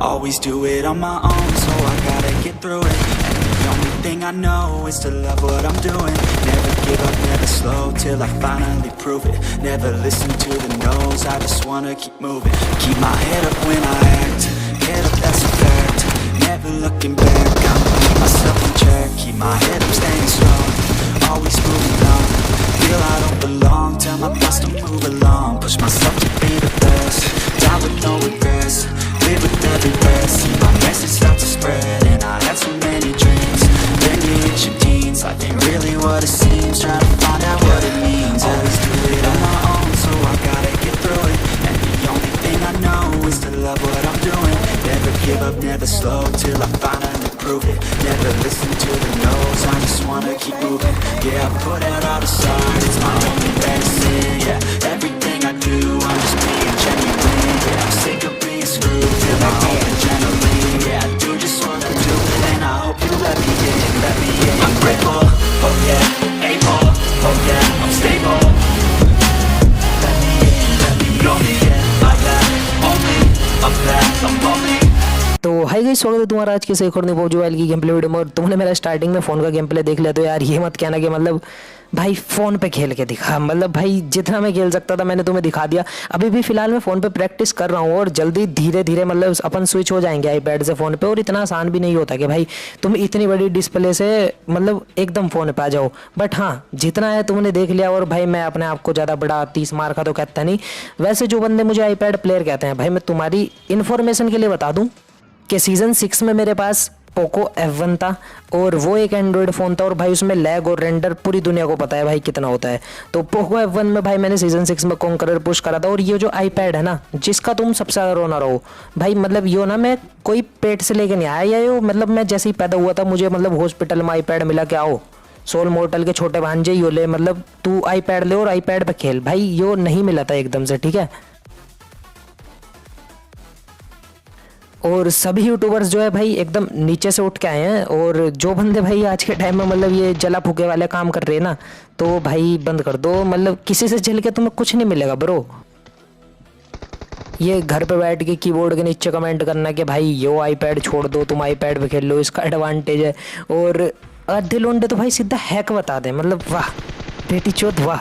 Always do it on my own, so I gotta get through it. And the only thing I know is to love what I'm doing. Never give up, never slow, till I finally prove it. Never listen to the no's, I just wanna keep moving. Keep my head up when I act, head up, that's a fact. Never looking back, I'ma keep myself in check. Keep my head up, staying strong, always moving on. Feel I don't belong, tell my thoughts to move along. Push myself to be the best, die with no regrets. Live with every breath, see my message start to spread. And I had so many dreams, then you hit your teens. Life ain't really what it seems, try to find out what it means. Always do it on my own, so I gotta get through it. And the only thing I know is to love what I'm doing. Never give up, never slow, till I finally prove it. Never listen to the no's, I just wanna keep moving. Yeah, I put out all the signs, it's my only medicine. Yeah, everything I do, I'm just being genuine. Yeah, I'm sick of being screwed, feel like the adrenaline. Yeah, I do just what I do, and I hope you let me in, let me in. I'm grateful, oh yeah, able, oh yeah, I'm stable. Let me in, let me in, I got only a path, I'm only. तो hi guys, स्वागत है तुम्हारा आज के एक और नई PUBG mobile की गेम प्ले वीडियो में। और तुमने मेरा स्टार्टिंग में फ़ोन का गेम प्ले देख लिया तो यार ये मत कहना कि मतलब भाई फ़ोन पे खेल के दिखा। मतलब भाई जितना मैं खेल सकता था मैंने तुम्हें दिखा दिया। अभी भी फ़िलहाल मैं फ़ोन पे प्रैक्टिस कर रहा हूँ और जल्दी धीरे धीरे मतलब अपन स्विच हो जाएंगे आईपैड से फ़ोन पे। और इतना आसान भी नहीं होता कि भाई तुम इतनी बड़ी डिस्प्ले से मतलब एकदम फ़ोन पे आ जाओ। बट हाँ, जितना है तुमने देख लिया। और भाई मैं अपने आप को ज़्यादा बड़ा 30 मार का तो कहता नहीं। वैसे जो बंदे मुझे आईपैड प्लेयर कहते हैं, भाई मैं तुम्हारी इन्फॉर्मेशन के लिए बता दूँ कि सीज़न 6 में मेरे पास पोको F1 था और वो एक एंड्रॉयड फ़ोन था। और भाई उसमें लैग और रेंडर पूरी दुनिया को पता है भाई कितना होता है। तो पोको F1 में भाई मैंने सीज़न 6 में कॉन्करर पुश करा था। और ये जो आईपैड है ना, जिसका तुम सबसे ज़्यादा रोना रहो भाई, मतलब यो ना मैं कोई पेट से लेके नहीं आया या यो मतलब मैं जैसे ही पैदा हुआ था मुझे मतलब हॉस्पिटल में आईपैड मिला कि आओ सोल मोर्टल के छोटे भांजे यो ले, मतलब तू आईपैड ले और आईपैड पे खेल। भाई यो नहीं मिला था एकदम से, ठीक है। और सभी यूट्यूबर्स जो है भाई एकदम नीचे से उठ के आए हैं। और जो बंदे भाई आज के टाइम में मतलब ये जला फूके वाले काम कर रहे हैं ना, तो भाई बंद कर दो। मतलब किसी से झेल के तुम्हें कुछ नहीं मिलेगा ब्रो। ये घर पे बैठ के कीबोर्ड के नीचे कमेंट करना कि भाई यो आईपैड छोड़ दो, तुम आईपैड पे खेल लो, इसका एडवांटेज है। और आधे लोंडे तो भाई सीधा हैक बता दें, मतलब वाह बेटी चोद वाह।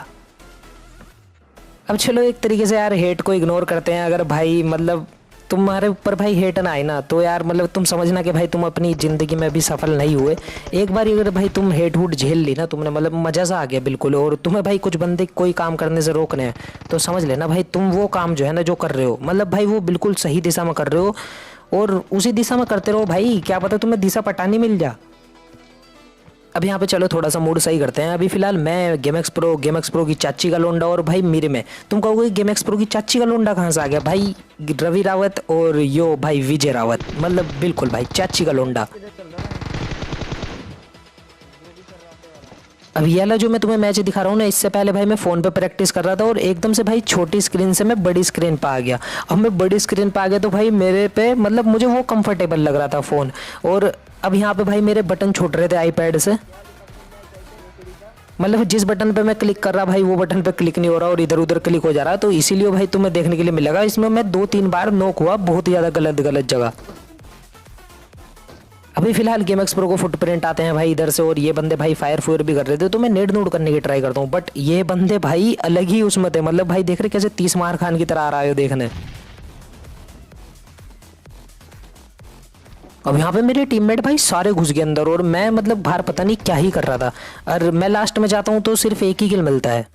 अब चलो एक तरीके से यार हेट को इग्नोर करते हैं। अगर भाई मतलब तुम्हारे ऊपर भाई हेट ना आए ना तो यार मतलब तुम समझना कि भाई तुम अपनी ज़िंदगी में भी सफल नहीं हुए। एक बार अगर भाई तुम हेट वूट झेल ली ना तुमने, मतलब मज़ा सा आ गया बिल्कुल। और तुम्हें भाई कुछ बंदे कोई काम करने से रोकने हैं तो समझ लेना भाई तुम वो काम जो है ना जो कर रहे हो, मतलब भाई वो बिल्कुल सही दिशा में कर रहे हो। और उसी दिशा में करते रहो भाई, क्या पता तुम्हें दिशा पटानी मिल जा। अब यहाँ पे चलो थोड़ा सा मूड सही करते हैं। अभी फिलहाल मैं गेमएक्स प्रो की चाची का लोंडा और भाई मेरे में तुम कहोगे गेमएक्स प्रो की चाची का लोंडा कहाँ से आ गया? भाई रवि रावत और यो भाई विजय रावत, मतलब बिल्कुल भाई चाची का लोंडा। अब ये वाला जो मैं तुम्हें मैच दिखा रहा हूँ ना, इससे पहले भाई मैं फ़ोन पे प्रैक्टिस कर रहा था और एकदम से भाई छोटी स्क्रीन से मैं बड़ी स्क्रीन पे आ गया। अब मैं बड़ी स्क्रीन पे आ गया तो भाई मेरे पे मतलब मुझे वो कंफर्टेबल लग रहा था फ़ोन। और अब यहाँ पे भाई मेरे बटन छूट रहे थे आईपैड से, मतलब जिस बटन पे मैं क्लिक कर रहा भाई वो बटन पे क्लिक नहीं हो रहा और इधर उधर क्लिक हो जा रहा। तो इसीलिए भाई तुम्हें देखने के लिए मिलेगा इसमें मैं 2-3 बार नॉक हुआ, बहुत ही ज़्यादा गलत जगह। अभी फिलहाल गेमएक्स प्रो को फुटप्रिंट आते हैं भाई इधर से। और ये बंदे भाई फायर फूर भी कर रहे थे तो मैं नेड नोड करने की ट्राई करता हूँ। बट ये बंदे भाई अलग ही उसमें थे, मतलब भाई देख रहे कैसे 30 मार खान की तरह आ रहा है देखने। अब यहाँ पे मेरे टीममेट भाई सारे घुस गए अंदर और मैं मतलब बाहर पता नहीं क्या ही कर रहा था। और मैं लास्ट में जाता हूँ तो सिर्फ एक ही किल मिलता है।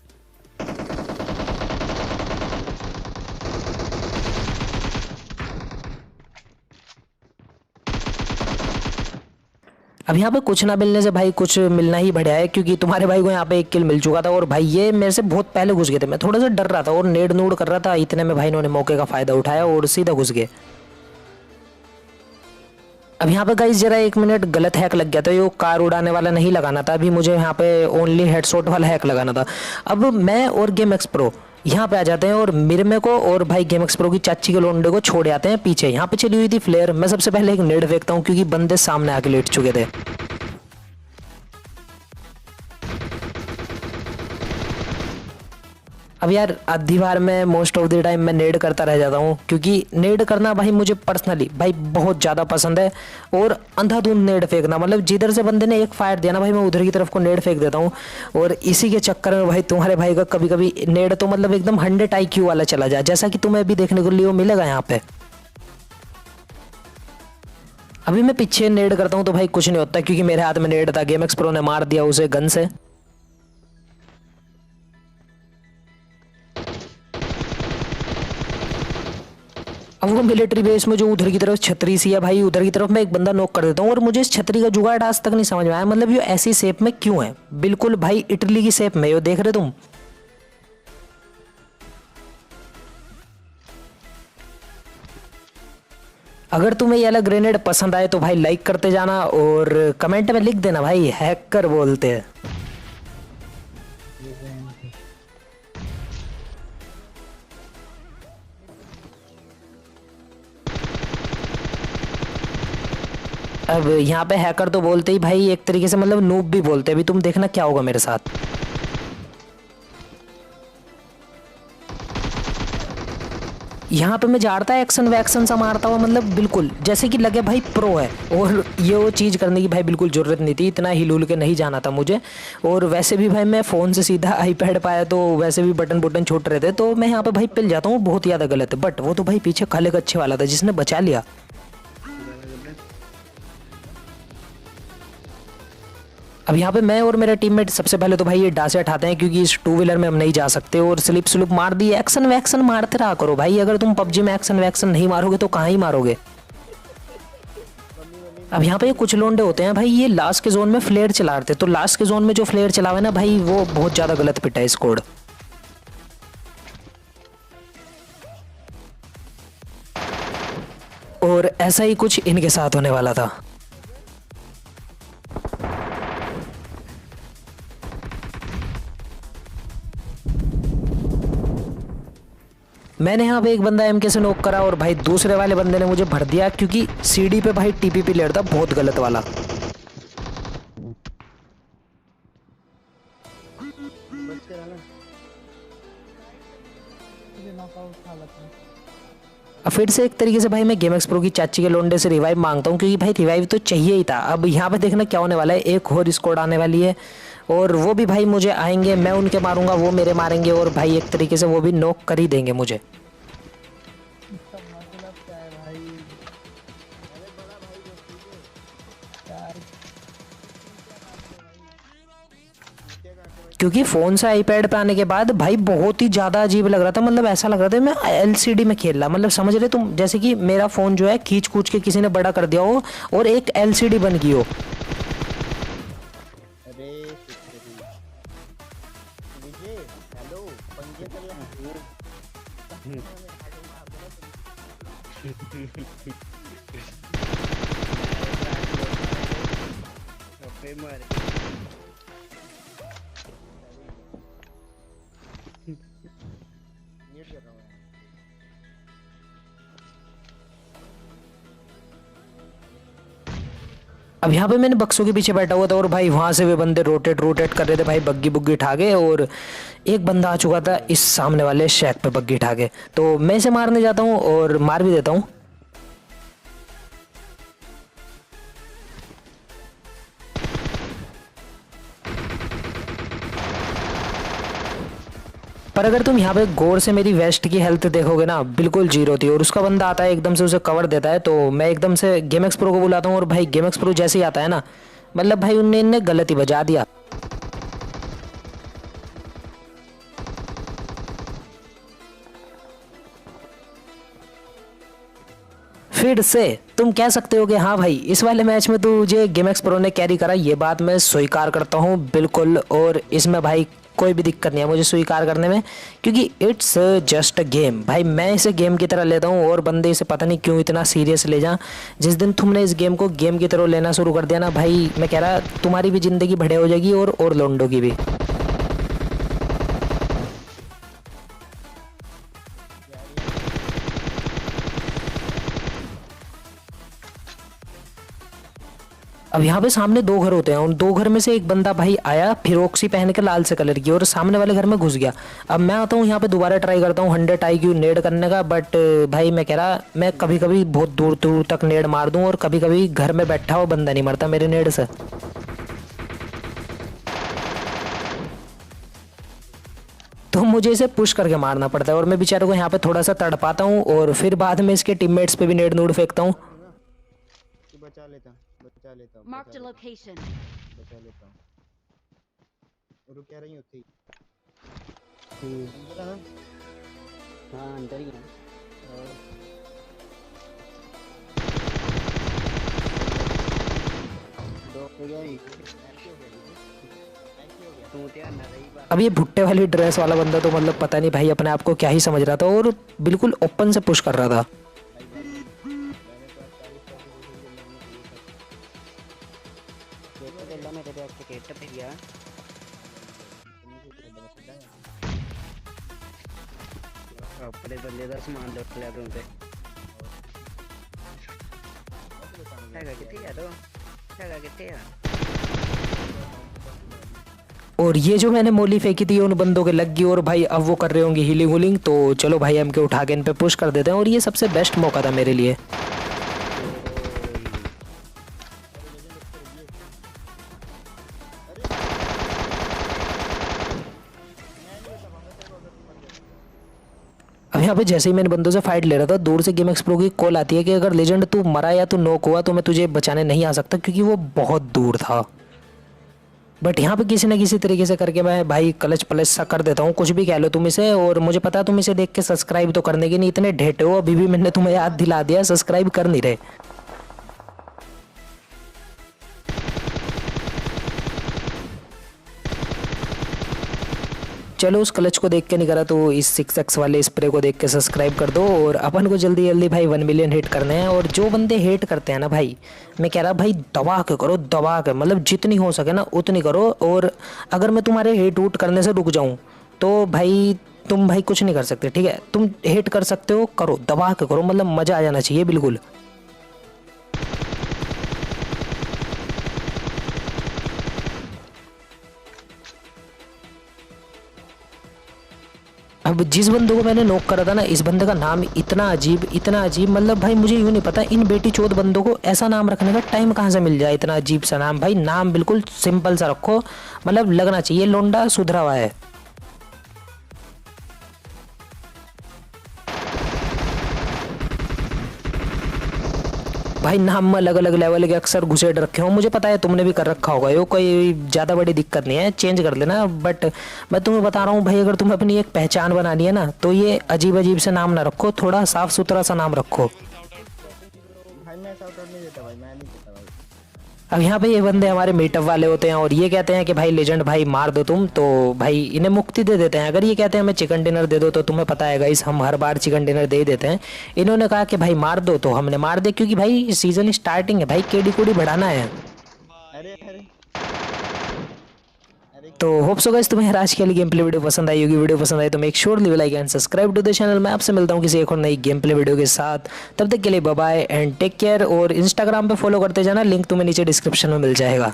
अब यहाँ पे कुछ ना मिलने से भाई कुछ मिलना ही बढ़िया है, क्योंकि तुम्हारे भाई को यहाँ पे एक किल मिल चुका था। और भाई ये मेरे से बहुत पहले घुस गए थे, मैं थोड़ा सा डर रहा था और नेड नूड कर रहा था। इतने में भाई इन्होंने मौके का फायदा उठाया और सीधा घुस गए। अब यहाँ पे गाइस जरा 1 मिनट गलत हैक लग गया था। ये कार उड़ाने वाला नहीं लगाना था, अभी मुझे यहाँ पे ओनली हेडशॉट वाला हैक लगाना था। अब मैं और गेमएक्स प्रो यहाँ पे आ जाते हैं और मिरमे को और भाई गेमएक्स प्रो की चाची के लोंडे को छोड़ आते हैं पीछे। यहाँ पे चली हुई थी फ्लेयर। मैं सबसे पहले एक नेड फेंकता हूँ क्योंकि बंदे सामने आके लेट चुके थे। अब यार आधी बार मैं मोस्ट ऑफ द टाइम मैं नेड करता रह जाता हूँ, क्योंकि नेड करना भाई मुझे पर्सनली भाई बहुत ज़्यादा पसंद है। और अंधाधुंध नेड फेंकना, मतलब जिधर से बंदे ने एक फायर दिया ना भाई, मैं उधर की तरफ को नेड फेंक देता हूँ। और इसी के चक्कर में भाई तुम्हारे भाई का कभी कभी नेड तो मतलब एकदम 100 IQ वाला चला जाए, जैसा कि तुम्हें अभी देखने को लिए मिलेगा यहाँ पे। अभी मैं पीछे नेड करता हूँ तो भाई कुछ नहीं होता, क्योंकि मेरे हाथ में नेड था, गेम एक्स प्रो ने मार दिया उसे गन से। अब वो मिलिट्री बेस में जो उधर की तरफ छतरी सी है भाई, उधर की तरफ मैं एक बंदा नॉक कर देता हूँ। और मुझे इस छतरी का जुगाड़ आज तक नहीं समझ में आया, मतलब ये ऐसी शेप में क्यों है, बिल्कुल भाई इटली की शेप में, ये देख रहे तुम। अगर तुम्हें ये वाला ग्रेनेड पसंद आए तो भाई लाइक करते जाना, और कमेंट में लिख देना भाई हैकर बोलते हैं। अब यहाँ पे हैकर तो बोलते ही भाई, एक तरीके से मतलब नूब भी बोलते हैं। अभी तुम देखना क्या होगा मेरे साथ। यहाँ पे मैं झाड़ता एक्शन वैक्शन सा मारता हुआ, मतलब बिल्कुल जैसे कि लगे भाई प्रो है। और ये वो चीज़ करने की भाई बिल्कुल ज़रूरत नहीं थी, इतना हिल हुल के नहीं जाना था मुझे। और वैसे भी भाई मैं फ़ोन से सीधा आईपैड पाया, तो वैसे भी बटन बटन छोट रहे थे, तो मैं यहाँ पे भाई पिल जाता हूँ, बहुत ज़्यादा गलत है। बट वो तो भाई पीछे खाले का अच्छे वाला था जिसने बचा लिया। अब यहाँ पे मैं और मेरा टीममेट सबसे पहले तो भाई ये डासे उठाते हैं, क्योंकि इस 2 व्हीलर में हम नहीं जा सकते। और स्लिप स्लिप मार दी, एक्शन वैक्शन मारते रहा करो भाई। अगर तुम पबजी में एक्शन वैक्शन नहीं मारोगे तो कहाँ ही मारोगे। अब यहाँ पे कुछ लोंडे होते हैं भाई, ये लास्ट के जोन में फ्लेयर चला रहे थे, तो लास्ट के जोन में जो फ्लेयर चलावे ना भाई, वो बहुत ज़्यादा गलत पिटा है स्कोड। और ऐसा ही कुछ इनके साथ होने वाला था। मैंने यहाँ पे एक बंदा एमके से नॉक करा, और भाई दूसरे वाले बंदे ने मुझे भर दिया, क्योंकि सीडी पे भाई टीपीपी लेट था बहुत गलत वाला। अब फिर से एक तरीके से भाई मैं गेम एक्स प्रो की चाची के लोंडे से रिवाइव मांगता हूँ, क्योंकि भाई रिवाइव तो चाहिए ही था। अब यहाँ पे देखना क्या होने वाला है, एक और स्क्वाड आने वाली है, और वो भी भाई मुझे आएंगे, मैं उनके मारूंगा, वो मेरे मारेंगे, और भाई एक तरीके से वो भी नॉक कर ही देंगे मुझे। क्योंकि फ़ोन से आईपैड पे आने के बाद भाई बहुत ही ज़्यादा अजीब लग रहा था, मतलब ऐसा लग रहा था मैं एलसीडी में खेल रहा, मतलब समझ रहे तुम, जैसे कि मेरा फ़ोन जो है खींच कूच के किसी ने बड़ा कर दिया हो और एक एलसीडी बन गई हो। अब यहाँ पे मैंने बक्सों के पीछे बैठा हुआ था, और भाई वहां से वे बंदे रोटेट रोटेट कर रहे थे भाई, बग्गी बुग्गी उठा के। और एक बंदा आ चुका था इस सामने वाले शैक पे बग्गी उठा के, तो मैं इसे मारने जाता हूँ और मार भी देता हूँ। पर अगर तुम यहाँ पे गौर से मेरी वेस्ट की हेल्थ देखोगे ना, बिल्कुल जीरो थी। और उसका बंदा आता है एकदम से उसे कवर देता है, तो मैं एकदम से गेम एक्स प्रो को बुलाता हूँ, और भाई गेम एक्स प्रो जैसे ही आता है ना, मतलब भाई उनने इनने गलत ही बजा दिया। फिर से तुम कह सकते हो कि हाँ भाई इस वाले मैच में तुझे गेम एक्स प्रो ने कैरी करा, ये बात मैं स्वीकार करता हूँ बिल्कुल। और इसमें भाई कोई भी दिक्कत नहीं है मुझे स्वीकार करने में, क्योंकि इट्स जस्ट अ गेम। भाई मैं इसे गेम की तरह लेता हूँ, और बंदे इसे पता नहीं क्यों इतना सीरियस ले जा। जिस दिन तुमने इस गेम को गेम की तरह लेना शुरू कर दिया ना भाई, मैं कह रहा तुम्हारी भी ज़िंदगी बढ़िया हो जाएगी, और लोंडो की भी। अब यहाँ पे सामने दो घर होते हैं, उन दो घर में से एक बंदा भाई आया फिर ऑक्सी पहन के लाल से कलर की और सामने वाले घर में घुस गया। अब मैं आता हूँ यहाँ पे दोबारा ट्राई करता हूँ 100 IQ नेड करने का, बट भाई मैं कह रहा मैं कभी कभी बहुत दूर दूर तक नेड मार दूँ और कभी कभी घर में बैठा हुआ बंदा नहीं मरता मेरे नेड से। तो मुझे इसे पुश करके मारना पड़ता है और मैं बेचारे को यहाँ पे थोड़ा सा तड़पाता हूँ और फिर बाद में इसके टीममेट्स पे भी नेड नूड फेंकता हूँ। बचा लेता हूँ Marked a location. बचा लेता हूँ। रुक क्या रही होती अंदर है? हाँ अंदर ही है। दो हो गया ही। तू तो यार ना रही बात। अब ये भुट्टे वाली ड्रेस वाला बंदा तो मतलब पता नहीं भाई अपने आप को क्या ही समझ रहा था और बिल्कुल ओपन से पुश कर रहा था। देखो तो मैं तेरे आपसे केट पे गया। अपने बंदे का सामान लुट लिया तुमसे। हैगा कितने यार? हैगा कितने यार? और ये जो मैंने मोली फेंकी थी उन बंदों के लग गई और भाई अब वो कर रहे होंगे हीलिंग वूलिंग, तो चलो भाई एम के उठा के इन पे पुश कर देते हैं और ये सबसे बेस्ट मौका था मेरे लिए। अब यहाँ पे जैसे ही मैंने बंदों से फाइट ले रहा था दूर से गेम एक्सप्रो की कॉल आती है कि अगर लेजेंड तू मरा या तू नॉक हुआ तो मैं तुझे बचाने नहीं आ सकता क्योंकि वो बहुत दूर था। बट यहाँ पे किसी न किसी तरीके से करके मैं भाई क्लच प्लच सा कर देता हूँ, कुछ भी कह लो तुम इसे। और मुझे पता है तुम इसे देख के सब्सक्राइब तो करने के नहीं इतने ढेटे हो, अभी भी मैंने तुम्हें याद दिला दिया, सब्सक्राइब कर नहीं रहे। चलो उस क्लच को देख के नहीं करा तो इस 6x वाले स्प्रे को देख के सब्सक्राइब कर दो और अपन को जल्दी जल्दी भाई 1 मिलियन हिट करने हैं। और जो बंदे हेट करते हैं ना भाई, मैं कह रहा भाई दबा के करो, दबा के मतलब जितनी हो सके ना उतनी करो। और अगर मैं तुम्हारे हेट वूट करने से रुक जाऊं तो भाई तुम भाई कुछ नहीं कर सकते, ठीक है? तुम हेट कर सकते हो, करो, दबा के करो, मतलब मज़ा आ जाना चाहिए बिल्कुल। अब जिस बंदे को मैंने नॉक करा था ना, इस बंदे का नाम इतना अजीब, मतलब भाई मुझे यूँ नहीं पता इन बेटी चोद बंदों को ऐसा नाम रखने का टाइम कहाँ से मिल जाए, इतना अजीब सा नाम। भाई नाम बिल्कुल सिंपल सा रखो, मतलब लगना चाहिए लोंडा सुधरा हुआ है। भाई नाम में अलग अलग लेवल के अक्सर घुसेड़ रखे हो, मुझे पता है तुमने भी कर रखा होगा, ये कोई ज़्यादा बड़ी दिक्कत नहीं है, चेंज कर लेना। बट मैं तुम्हें बता रहा हूँ भाई, अगर तुम्हें अपनी एक पहचान बनानी है ना तो ये अजीब अजीब से नाम ना रखो, थोड़ा साफ सुथरा सा नाम रखो। भाई मैं साउट आउट नहीं देता भाई, मैं नहीं देता भाई। अब यहाँ पे ये बंदे हमारे मीटअप वाले होते हैं और ये कहते हैं कि भाई लेजेंड भाई मार दो तुम, तो भाई इन्हें मुक्ति दे देते हैं। अगर ये कहते हैं हमें चिकन डिनर दे दो तो तुम्हें पता है गाइस हम हर बार चिकन डिनर दे ही देते हैं। इन्होंने कहा कि भाई मार दो तो हमने मार दिया, क्योंकि भाई सीजन स्टार्टिंग है भाई, केडी कोडी बढ़ाना है। अरे अरे तो होप सो गाइस तुम्हें आज के लिए गेम प्ले वीडियो पसंद आई होगी। वीडियो पसंद आई तो make sure leave like and subscribe to the channel. मैं आपसे मिलता हूँ किसी एक और नई गेम प्ले वीडियो के साथ, तब तक के लिए bye bye and take care. और इंस्टाग्राम पे फॉलो करते जाना, लिंक तुम्हें नीचे डिस्क्रिप्शन में मिल जाएगा।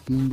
किंग